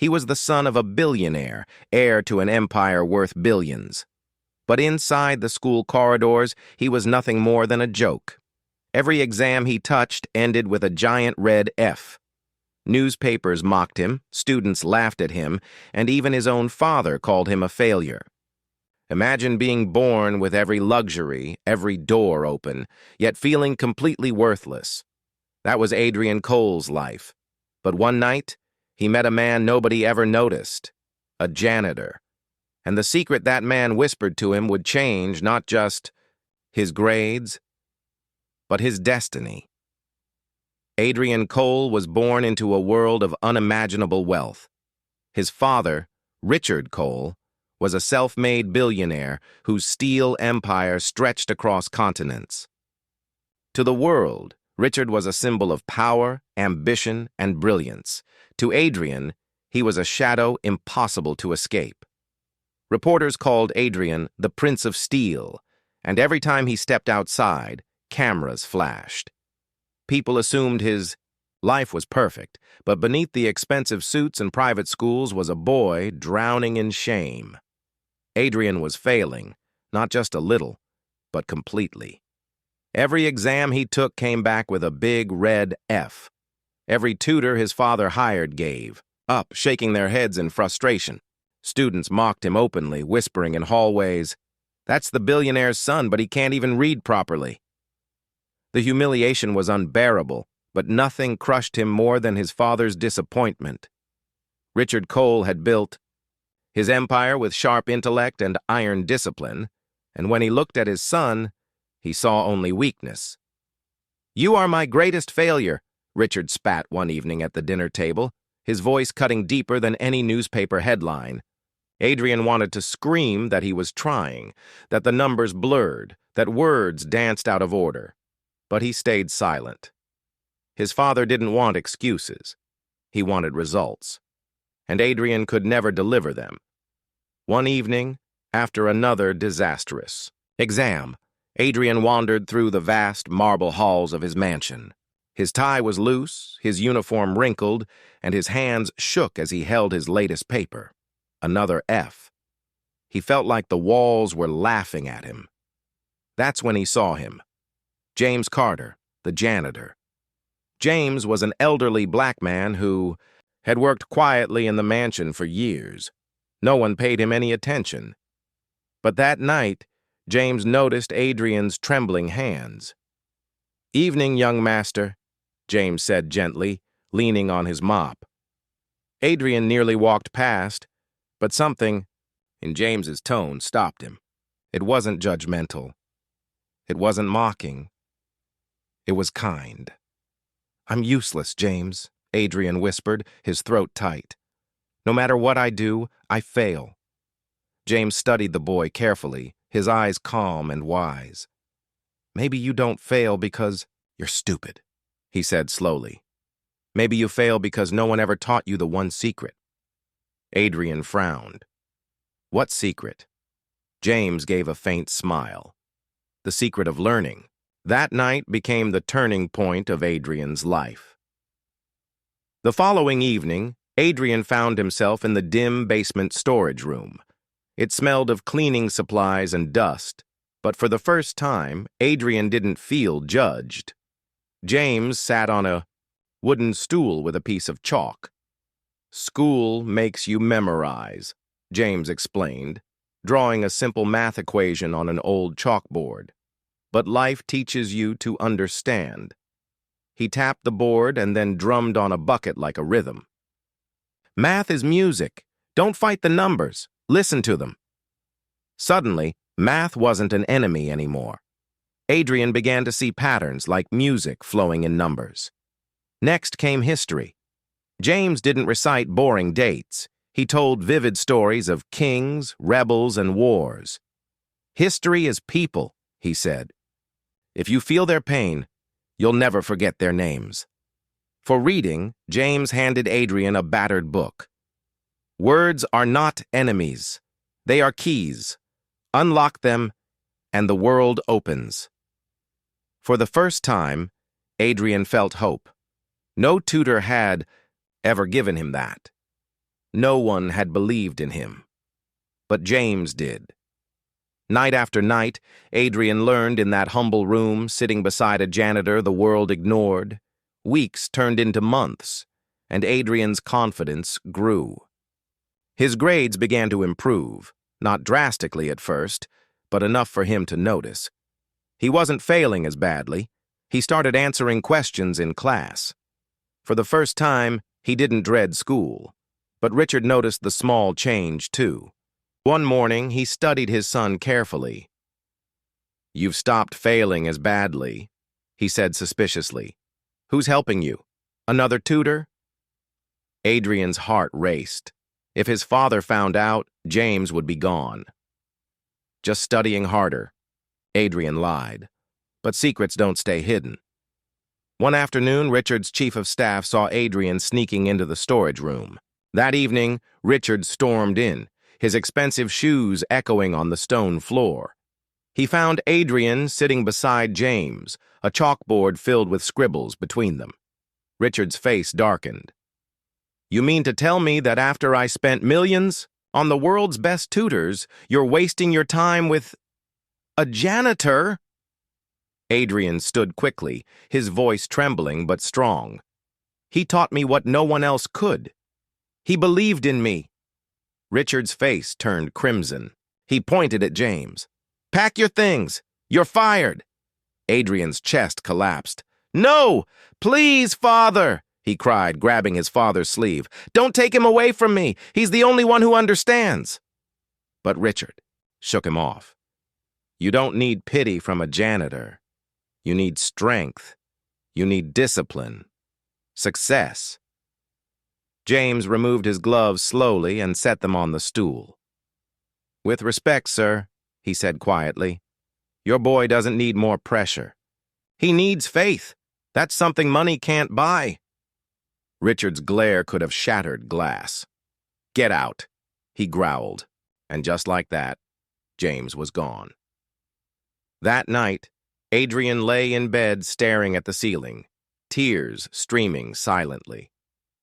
He was the son of a billionaire, heir to an empire worth billions. But inside the school corridors, he was nothing more than a joke. Every exam he touched ended with a giant red F. Newspapers mocked him, students laughed at him, and even his own father called him a failure. Imagine being born with every luxury, every door open, yet feeling completely worthless. That was Adrian Cole's life. But one night, he met a man nobody ever noticed, a janitor. And the secret that man whispered to him would change not just his grades, but his destiny. Adrian Cole was born into a world of unimaginable wealth. His father, Richard Cole, was a self-made billionaire whose steel empire stretched across continents. To the world, Richard was a symbol of power, ambition, and brilliance. To Adrian, he was a shadow impossible to escape. Reporters called Adrian the Prince of Steel, and every time he stepped outside, cameras flashed. People assumed his life was perfect, but beneath the expensive suits and private schools was a boy drowning in shame. Adrian was failing, not just a little, but completely. Every exam he took came back with a big red F. Every tutor his father hired gave up, shaking their heads in frustration. Students mocked him openly, whispering in hallways, "That's the billionaire's son, but he can't even read properly." The humiliation was unbearable, but nothing crushed him more than his father's disappointment. Richard Cole had built his empire with sharp intellect and iron discipline, and when he looked at his son, he saw only weakness. "You are my greatest failure," Richard spat one evening at the dinner table, his voice cutting deeper than any newspaper headline. Adrian wanted to scream that he was trying, that the numbers blurred, that words danced out of order. But he stayed silent. His father didn't want excuses. He wanted results. And Adrian could never deliver them. One evening, after another disastrous exam, Adrian wandered through the vast marble halls of his mansion. His tie was loose, his uniform wrinkled, and his hands shook as he held his latest paper. Another F. He felt like the walls were laughing at him. That's when he saw him. James Carter, the janitor. James was an elderly black man who had worked quietly in the mansion for years. No one paid him any attention. But that night, James noticed Adrian's trembling hands. "Evening, young master," James said gently, leaning on his mop. Adrian nearly walked past, but something in James's tone stopped him. It wasn't judgmental. It wasn't mocking. It was kind. "I'm useless, James," Adrian whispered, his throat tight. "No matter what I do, I fail." James studied the boy carefully, his eyes calm and wise. "Maybe you don't fail because you're stupid," he said slowly. "Maybe you fail because no one ever taught you the one secret." Adrian frowned. "What secret?" James gave a faint smile. "The secret of learning." That night became the turning point of Adrian's life. The following evening, Adrian found himself in the dim basement storage room. It smelled of cleaning supplies and dust, but for the first time, Adrian didn't feel judged. James sat on a wooden stool with a piece of chalk. "School makes you memorize," James explained, drawing a simple math equation on an old chalkboard. "But life teaches you to understand." He tapped the board and then drummed on a bucket like a rhythm. "Math is music. Don't fight the numbers. Listen to them." Suddenly, math wasn't an enemy anymore. Adrian began to see patterns like music flowing in numbers. Next came history. James didn't recite boring dates. He told vivid stories of kings, rebels, and wars. "History is people," he said. "If you feel their pain, you'll never forget their names." For reading, James handed Adrian a battered book. "Words are not enemies. They are keys. Unlock them, and the world opens." For the first time, Adrian felt hope. No tutor had ever given him that. No one had believed in him. But James did. Night after night, Adrian learned in that humble room, sitting beside a janitor the world ignored. Weeks turned into months, and Adrian's confidence grew. His grades began to improve, not drastically at first, but enough for him to notice. He wasn't failing as badly. He started answering questions in class. For the first time, he didn't dread school. But Richard noticed the small change, too. One morning, he studied his son carefully. "You've stopped failing as badly," he said suspiciously. "Who's helping you? Another tutor?" Adrian's heart raced. If his father found out, James would be gone. "Just studying harder," Adrian lied. But secrets don't stay hidden. One afternoon, Richard's chief of staff saw Adrian sneaking into the storage room. That evening, Richard stormed in, his expensive shoes echoing on the stone floor. He found Adrian sitting beside James, a chalkboard filled with scribbles between them. Richard's face darkened. "You mean to tell me that after I spent millions on the world's best tutors, you're wasting your time with a janitor?" Adrian stood quickly, his voice trembling but strong. "He taught me what no one else could. He believed in me." Richard's face turned crimson. He pointed at James. "Pack your things. You're fired." Adrian's chest collapsed. "No! Please, Father!" he cried, grabbing his father's sleeve. "Don't take him away from me. He's the only one who understands." But Richard shook him off. "You don't need pity from a janitor. You need strength. You need discipline. Success." James removed his gloves slowly and set them on the stool. "With respect, sir," he said quietly, "your boy doesn't need more pressure. He needs faith. That's something money can't buy." Richard's glare could have shattered glass. "Get out," he growled, and just like that, James was gone. That night, Adrian lay in bed staring at the ceiling, tears streaming silently.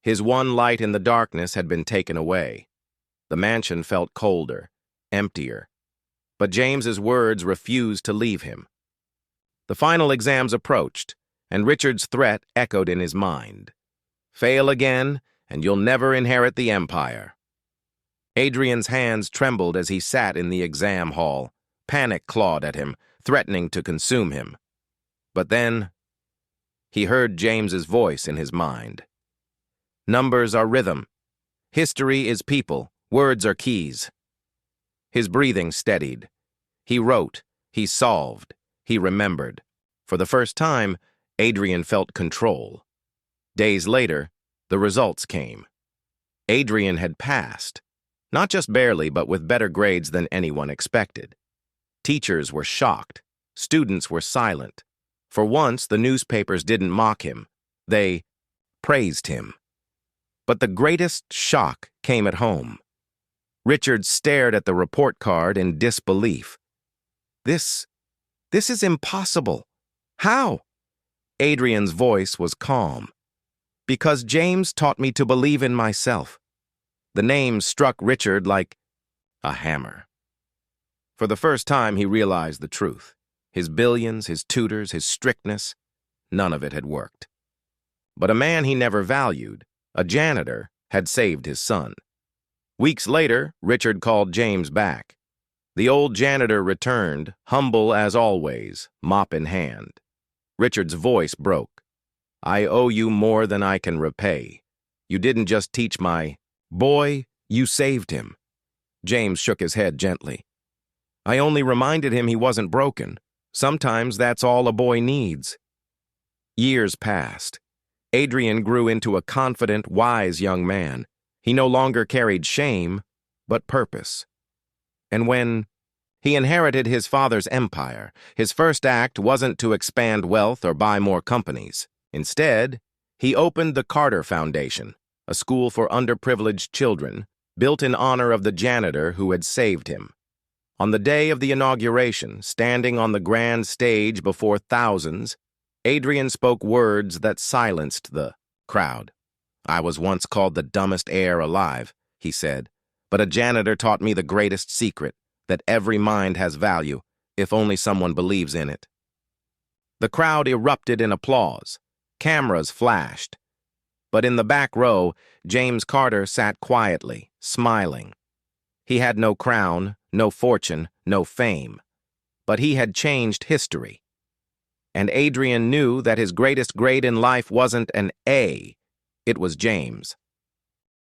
His one light in the darkness had been taken away. The mansion felt colder, emptier. But James's words refused to leave him. The final exams approached, and Richard's threat echoed in his mind. "Fail again, and you'll never inherit the empire." Adrian's hands trembled as he sat in the exam hall. Panic clawed at him, threatening to consume him. But then, he heard James's voice in his mind. "Numbers are rhythm. History is people. Words are keys." His breathing steadied. He wrote. He solved. He remembered. For the first time, Adrian felt control. Days later, the results came. Adrian had passed. Not just barely, but with better grades than anyone expected. Teachers were shocked. Students were silent. For once, the newspapers didn't mock him. They praised him. But the greatest shock came at home. Richard stared at the report card in disbelief. This is impossible. How?" Adrian's voice was calm. "Because James taught me to believe in myself." The name struck Richard like a hammer. For the first time, he realized the truth. His billions, his tutors, his strictness, none of it had worked. But a man he never valued, a janitor, had saved his son. Weeks later, Richard called James back. The old janitor returned, humble as always, mop in hand. Richard's voice broke. "I owe you more than I can repay. You didn't just teach my boy, you saved him." James shook his head gently. "I only reminded him he wasn't broken. Sometimes that's all a boy needs." Years passed. Adrian grew into a confident, wise young man. He no longer carried shame, but purpose. And when he inherited his father's empire, his first act wasn't to expand wealth or buy more companies. Instead, he opened the Carter Foundation, a school for underprivileged children, built in honor of the janitor who had saved him. On the day of the inauguration, standing on the grand stage before thousands, Adrian spoke words that silenced the crowd. "I was once called the dumbest heir alive. he said, "but a janitor taught me the greatest secret, that every mind has value, if only someone believes in it." The crowd erupted in applause. Cameras flashed. But in the back row, James Carter sat quietly, smiling. He had no crown, no fortune, no fame. But he had changed history. And Adrian knew that his greatest grade in life wasn't an A, it was James.